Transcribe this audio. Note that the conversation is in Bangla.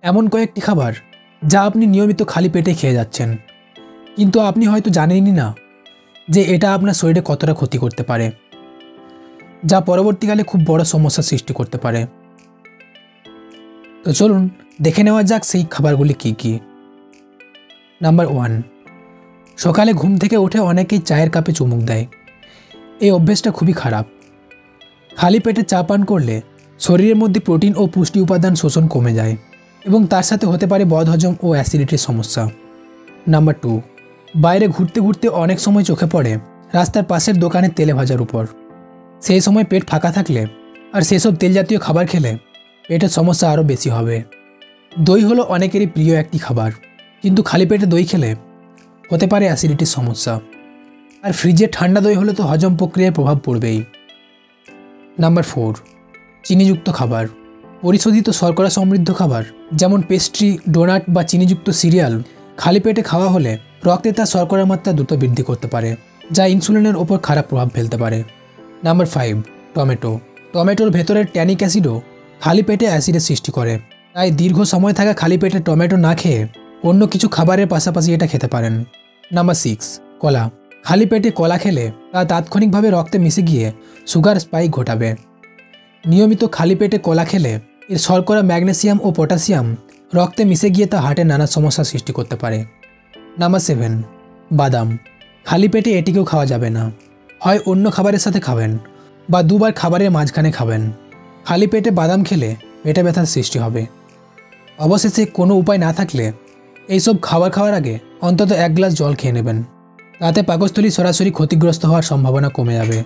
এমন কয়েকটি খাবার যা আপনি নিয়মিত খালি পেটে খেয়ে যাচ্ছেন, কিন্তু আপনি হয়তো জানেনই না যে এটা আপনার শরীরে কতটা ক্ষতি করতে পারে, যা পরবর্তীকালে খুব বড় সমস্যার সৃষ্টি করতে পারে। তো চলুন দেখে নেওয়া যাক সেই খাবারগুলি কী কী। নাম্বার 1, সকালে ঘুম থেকে উঠে অনেকেই চায়ের কাপে চুমুক দেয়। এই অভ্যেসটা খুবই খারাপ। খালি পেটে চা পান করলে শরীরের মধ্যে প্রোটিন ও পুষ্টি উপাদান শোষণ কমে যায় এবং তার সাথে হতে পারে বদহজম ও অ্যাসিডিটির সমস্যা। নাম্বার 2, বাইরে ঘুরতে ঘুরতে অনেক সময় চোখে পড়ে রাস্তার পাশের দোকানে তেলে ভাজার উপর। সেই সময় পেট ফাঁকা থাকলে আর সেসব তেল জাতীয় খাবার খেলে পেটের সমস্যা আরও বেশি হবে। দই হলো অনেকেরই প্রিয় একটি খাবার, কিন্তু খালি পেটে দই খেলে হতে পারে অ্যাসিডিটির সমস্যা। আর ফ্রিজে ঠান্ডা দই হলে তো হজম প্রক্রিয়ায় প্রভাব পড়বেই। নাম্বার 4, চিনিযুক্ত খাবার। পরিশোধিত শর্করা সমৃদ্ধ খাবার যেমন পেস্ট্রি, ডোনাট বা চিনিযুক্ত সিরিয়াল খালি পেটে খাওয়া হলে রক্তে তার শর্করার মাত্রা দ্রুত বৃদ্ধি করতে পারে, যা ইনসুলিনের ওপর খারাপ প্রভাব ফেলতে পারে। Number 5, tomato. টমেটোর ভেতরের ট্যানিক অ্যাসিডও খালি পেটে অ্যাসিডের সৃষ্টি করে, তাই দীর্ঘ সময় থাকা খালি পেটে টমেটো না খেয়ে অন্য কিছু খাবারের পাশাপাশি এটা খেতে পারেন। নাম্বার 6, কলা। খালি পেটে কলা খেলে তা তাৎক্ষণিকভাবে রক্তে মিশে গিয়ে সুগার স্পাইক ঘটাবে। নিয়মিত খালি পেটে কলা খেলে এর শর্করা, ম্যাগনেসিয়াম ও পটাশিয়াম রক্তে মিশে গিয়ে তা হার্টের নানা সমস্যার সৃষ্টি করতে পারে। নাম্বার 7, বাদাম। খালি পেটে এটিকেও খাওয়া যাবে না। হয় অন্য খাবারের সাথে খাবেন বা দুবার খাবারের মাঝখানে খাবেন। খালি পেটে বাদাম খেলে পেটে ব্যথার সৃষ্টি হবে। অবশেষে কোনো উপায় না থাকলে এইসব খাবার খাওয়ার আগে অন্তত 1 গ্লাস জল খেয়ে নেবেন। তাতে পাকস্থলী সরাসরি ক্ষতিগ্রস্ত হওয়ার সম্ভাবনা কমে যাবে।